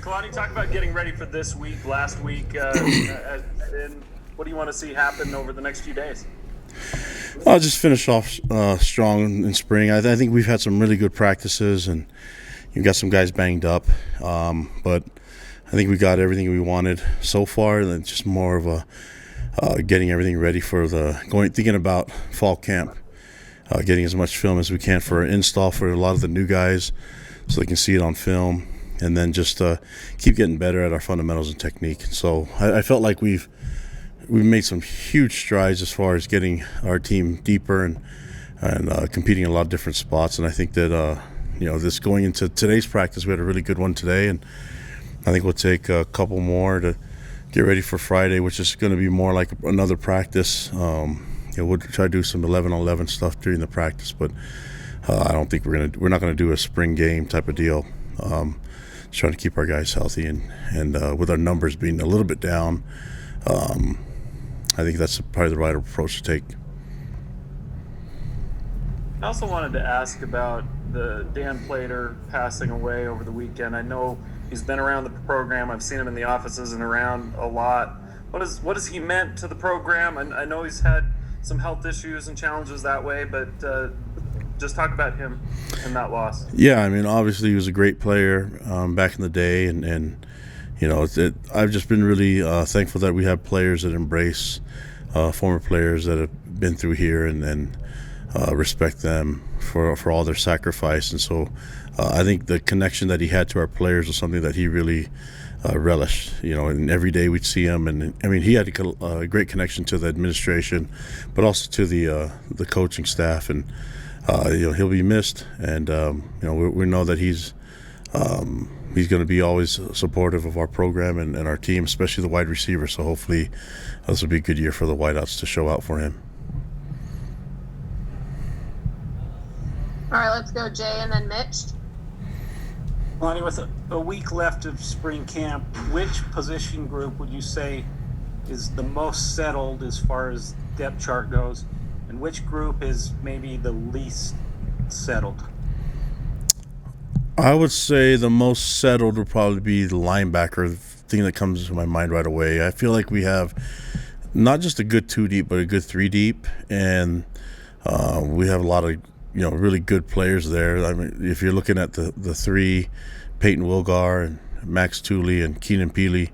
Kalani, talk about getting ready for this week, last week, and what do you want to see happen over the next few days? I'll just finish off strong in spring. I think we've had some really good practices, and you've got some guys banged up. But I think we got everything we wanted so far. And it's just more of a getting everything ready for thinking about fall camp, getting as much film as we can for install for a lot of the new guys, so they can see it on film, and then just keep getting better at our fundamentals and technique. So I felt like we've made some huge strides as far as getting our team deeper and competing in a lot of different spots. And I think that this going into today's practice, we had a really good one today, and I think we'll take a couple more to get ready for Friday, which is going to be more like another practice. We'll try to do some 11-on-11 stuff during the practice, but I don't think we're not going to do a spring game type of deal. Just trying to keep our guys healthy and with our numbers being a little bit down, I think that's probably the right approach to take. I also wanted to ask about the Dan Plaiter passing away over the weekend. I know he's been around the program. I've seen him in the offices and around a lot. What has he meant to the program? I know he's had some health issues and challenges that way, but just talk about him and that loss. Yeah, I mean, obviously he was a great player back in the day, and I've just been really thankful that we have players that embrace former players that have been through here and respect them for all their sacrifice. And so I think the connection that he had to our players was something that he really relished. And every day we'd see him, and I mean, he had a great connection to the administration, but also to the coaching staff. And he'll be missed, and we know that he's going to be always supportive of our program and our team, especially the wide receiver. So hopefully this will be a good year for the wideouts to show out for him. All right, let's go Jay and then Mitch. Lonnie, with a week left of spring camp, which position group would you say is the most settled as far as depth chart goes, and which group is maybe the least settled? I would say the most settled would probably be the linebacker, thing that comes to my mind right away. I feel like we have not just a good 2 deep, but a good 3 deep, and we have a lot of really good players there. I mean, if you're looking at the three, Peyton Wilgar and Max Tooley and Keenan Peely,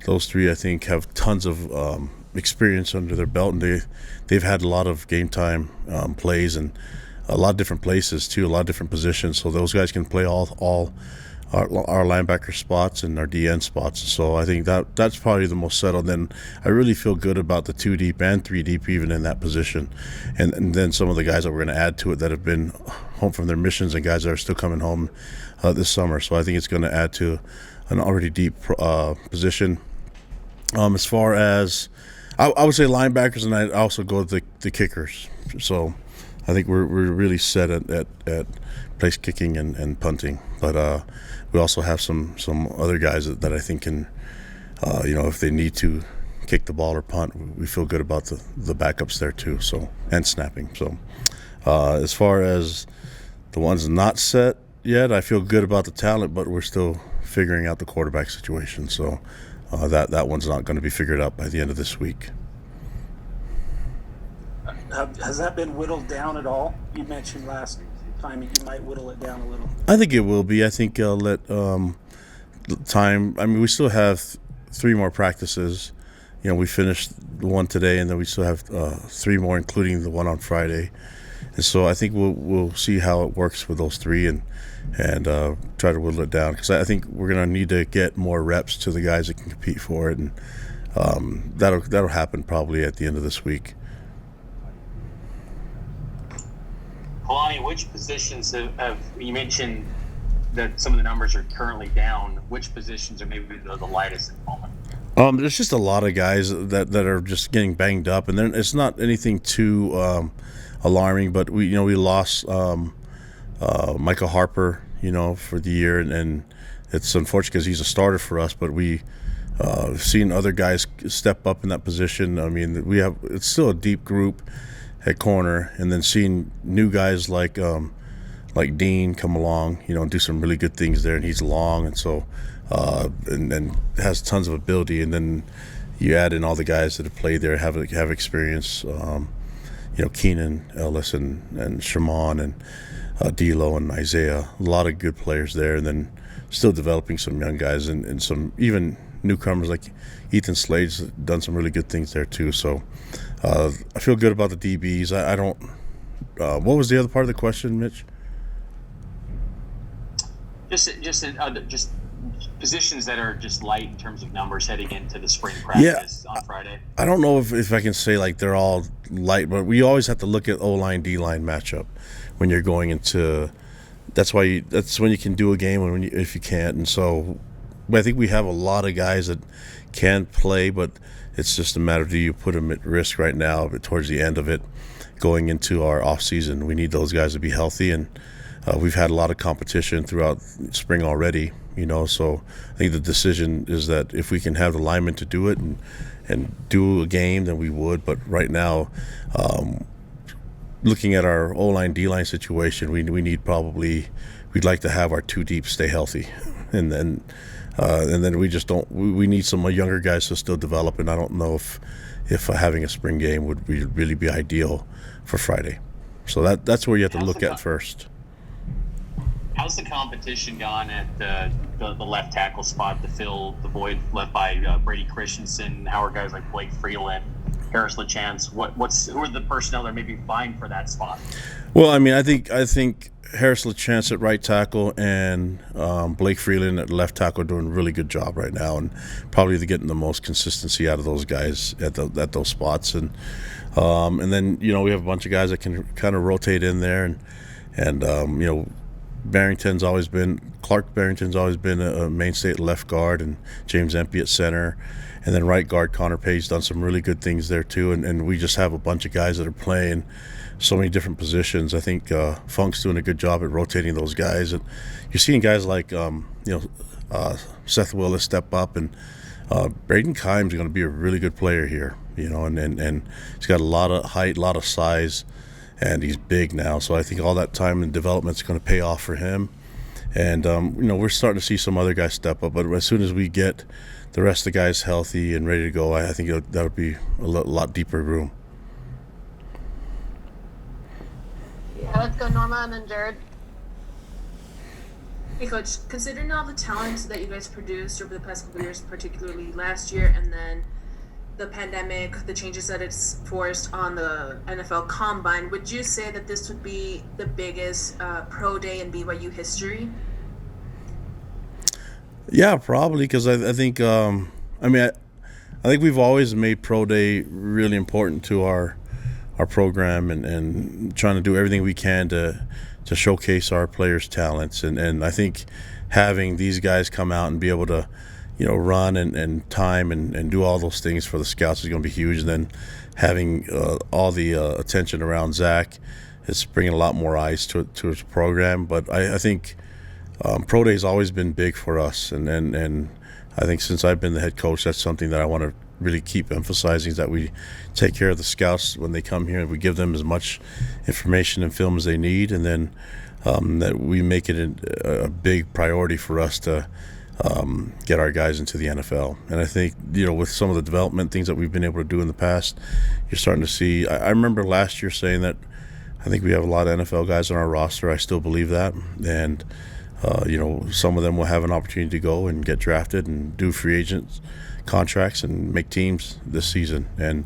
those three I think have tons of experience under their belt, and they've had a lot of game time plays and a lot of different places too, a lot of different positions. So those guys can play all our linebacker spots and our DN spots. So I think that's probably the most settled. Then I really feel good about the 2 deep and 3 deep even in that position, and then some of the guys that we're going to add to it that have been home from their missions and guys that are still coming home this summer. So I think it's going to add to an already deep position. As far as I would say linebackers, and I also go to the kickers. So I think we're really set at place kicking and punting, but we also have some other guys that I think can, if they need to kick the ball or punt, we feel good about the backups there too. So, and snapping. So as far as the ones not set yet, I feel good about the talent, but we're still figuring out the quarterback situation. So that one's not going to be figured out by the end of this week. Has that been whittled down at all? You mentioned last time you might whittle it down a little. I think it will be. I think I'll let time. I mean, we still have 3 more practices. We finished the one today, and then we still have 3 more, including the one on Friday. And so I think we'll see how it works with those 3 and try to whittle it down, because I think we're going to need to get more reps to the guys that can compete for it, and that'll happen probably at the end of this week. Kalani, which positions have you mentioned that some of the numbers are currently down? Which positions are maybe the lightest at the moment? There's just a lot of guys that are just getting banged up, and then it's not anything too alarming. But we lost Michael Harper, for the year, and it's unfortunate because he's a starter for us. But we've seen other guys step up in that position. I mean, it's still a deep group at corner, and then seeing new guys like Dean come along, and do some really good things there, and he's long, and so and has tons of ability. And then you add in all the guys that have played there, have experience. Keenan Ellis and Sherman and D'Lo and Isaiah, a lot of good players there, and then still developing some young guys and some even newcomers like Ethan Slade's done some really good things there too. So I feel good about the DBs. I don't. What was the other part of the question, Mitch? Just positions that are just light in terms of numbers heading into the spring practice on Friday. I don't know if I can say like they're all light, but we always have to look at O-line, D-line matchup when you're going into. That's when you can do a game if you can't. And so I think we have a lot of guys that can play, but it's just a matter of do you put them at risk right now, but towards the end of it, going into our off season, we need those guys to be healthy. And we've had a lot of competition throughout spring already, so I think the decision is that if we can have the linemen to do it and do a game, then we would. But right now, looking at our O-line, D-line situation, we need we'd like to have our two deep stay healthy. And then we just don't, we need some younger guys to still develop. And I don't know if having a spring game would really be ideal for Friday. So that's where you have to look at first. How's the competition gone at the left tackle spot to fill the void left by Brady Christensen? How are guys like Blake Freeland, Harris LaChance? Who are the personnel that may be vying for that spot? Well, I mean, I think Harris LaChance at right tackle and Blake Freeland at left tackle are doing a really good job right now, and probably getting the most consistency out of those guys at those spots. And then we have a bunch of guys that can kind of rotate in there, and Clark Barrington's always been a mainstay at left guard, and James Empey at center, and then right guard Connor Page done some really good things there too. And we just have a bunch of guys that are playing so many different positions. I think Funk's doing a good job at rotating those guys. And you're seeing guys like Seth Willis step up, and Braden Kime's going to be a really good player here. And he's got a lot of height, a lot of size, and he's big now. So I think all that time and development is going to pay off for him. And we're starting to see some other guys step up. But as soon as we get the rest of the guys healthy and ready to go, I think that'll be a lot deeper room. Yeah, let's go Norma and then Jared. Hey, Coach, considering all the talent that you guys produced over the past couple of years, particularly last year, and then the pandemic, the changes that it's forced on the NFL Combine, would you say that this would be the biggest pro day in BYU history? Yeah, probably, because I think I think we've always made pro day really important to our program, and trying to do everything we can to showcase our players' talents. And I think having these guys come out and be able to run and time and do all those things for the scouts is going to be huge. And then having all the attention around Zach is bringing a lot more eyes to his program. But I think Pro Day's always been big for us. And I think since I've been the head coach, that's something that I want to really keep emphasizing, is that we take care of the scouts when they come here, and we give them as much information and film as they need. And then that we make it a big priority for us to get our guys into the NFL. And I think, with some of the development things that we've been able to do in the past, you're starting to see. I remember last year saying that I think we have a lot of NFL guys on our roster. I still believe that. And, some of them will have an opportunity to go and get drafted and do free agents contracts and make teams this season. And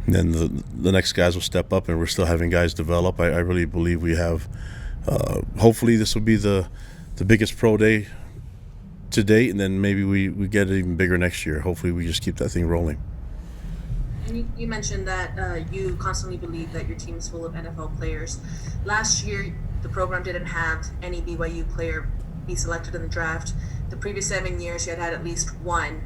then the next guys will step up, and we're still having guys develop. I really believe we have, hopefully this will be the biggest pro day to date, and then maybe we get it even bigger next year. Hopefully we just keep that thing rolling. And you mentioned that you constantly believe that your team is full of NFL players. Last year, the program didn't have any BYU player be selected in the draft. The previous 7 years, you had at least one.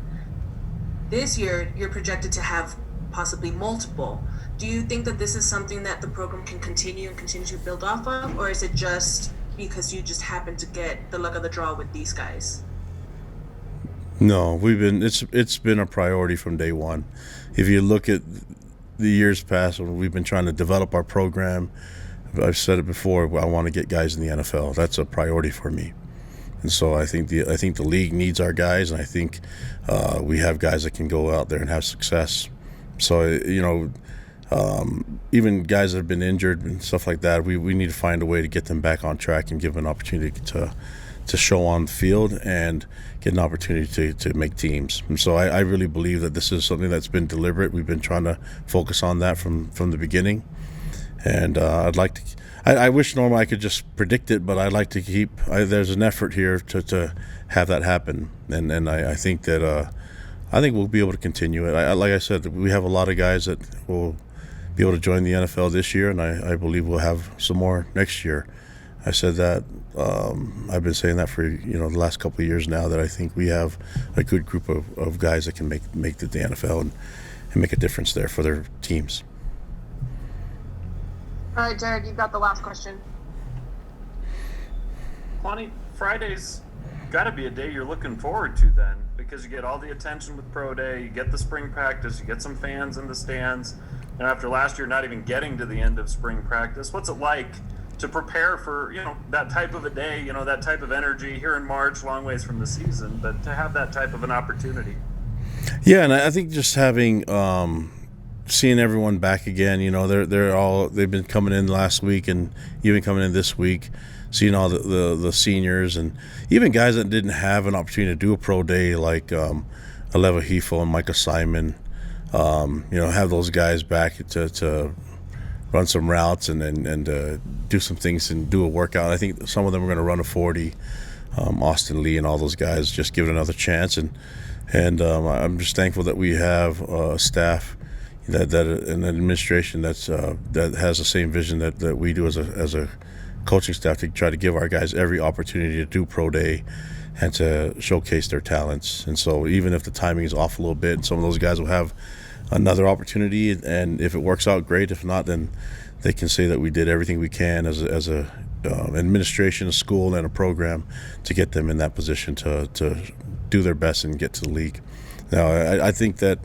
This year, you're projected to have possibly multiple. Do you think that this is something that the program can continue to build off of, or is it just because you just happen to get the luck of the draw with these guys? No, it's been a priority from day one. If you look at the years past when we've been trying to develop our program, I've said it before, I want to get guys in the NFL. That's a priority for me. And so I think the league needs our guys, and I think we have guys that can go out there and have success. So even guys that have been injured and stuff like that, we need to find a way to get them back on track and give them an opportunity to show on the field and get an opportunity to make teams. And so I really believe that this is something that's been deliberate. We've been trying to focus on that from the beginning. And I wish normally I could just predict it, but I'd like to there's an effort here to have that happen. And I think that I think we'll be able to continue it. Like I said, we have a lot of guys that will be able to join the NFL this year, and I believe we'll have some more next year. I said that I've been saying that for the last couple of years now, that I think we have a good group of guys that can make the NFL and make a difference there for their teams. All right, Jared, you've got the last question. Kalani, Friday's got to be a day you're looking forward to then, because you get all the attention with Pro Day, you get the spring practice, you get some fans in the stands, and after last year not even getting to the end of spring practice, what's it like to prepare for that type of a day, that type of energy here in March, long ways from the season, but to have that type of an opportunity? Yeah, and I think just having seeing everyone back again, they've been coming in last week and even coming in this week, seeing all the seniors and even guys that didn't have an opportunity to do a pro day, like Aleva Hefo and Micah Simon, have those guys back to run some routes and do some things and do a workout. I think some of them are going to run a 40. Austin Lee and all those guys just give it another chance, and I'm just thankful that we have staff that an administration that has the same vision that we do as a coaching staff, to try to give our guys every opportunity to do pro day and to showcase their talents. And so even if the timing is off a little bit, some of those guys will have another opportunity, and if it works out, great. If not, then they can say that we did everything we can as a administration, a school, and a program to get them in that position to do their best and get to the league. Now, I think that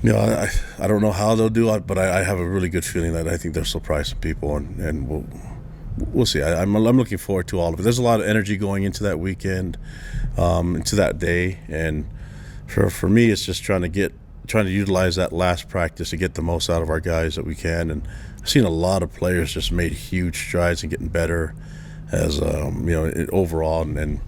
I don't know how they'll do it, but I have a really good feeling that I think they'll surprise some people, and we'll see. I'm looking forward to all of it. There's a lot of energy going into that weekend, into that day, and for me, it's just trying to utilize that last practice to get the most out of our guys that we can. And I've seen a lot of players just made huge strides and getting better as overall, and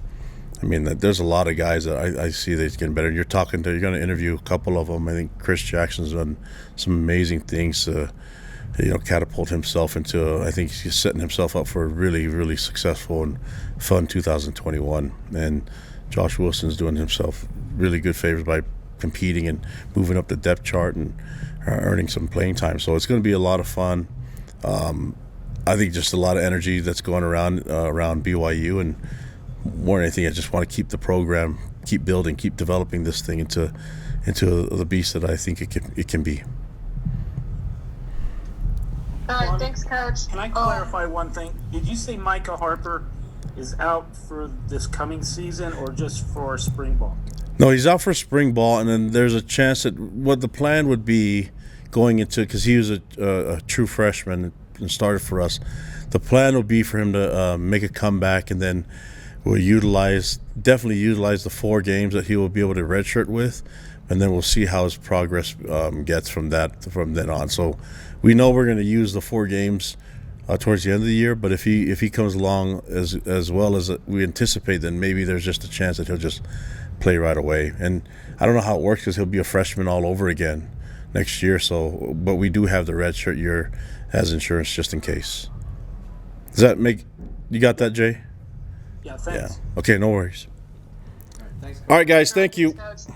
I mean, there's a lot of guys that I see that's getting better. You're going to interview a couple of them. I think Chris Jackson's done some amazing things to, catapult himself into. I think he's setting himself up for a really, really successful and fun 2021. And Josh Wilson's doing himself really good favors by competing and moving up the depth chart and earning some playing time. So it's going to be a lot of fun. I think just a lot of energy that's going around BYU, and more than anything, I just want to keep the program, keep building, keep developing this thing into the beast that I think it can be. All right, thanks, Coach. Can I clarify one thing? Did you say Micah Harper is out for this coming season or just for spring ball? No, he's out for spring ball, and then there's a chance that what the plan would be going into, because he was a true freshman and started for us, the plan would be for him to make a comeback, and then we'll definitely utilize the 4 games that he will be able to redshirt with, and then we'll see how his progress gets from then on. So we know we're going to use the 4 games towards the end of the year, but if he comes along as well as we anticipate, then maybe there's just a chance that he'll just play right away. And I don't know how it works, because he'll be a freshman all over again next year. So, but we do have the redshirt year as insurance just in case. Does that make you got that, Jay? Yeah, thanks. Yeah. Okay, no worries. All right, thanks, Coach. All right, guys, thank you. Thanks, Coach.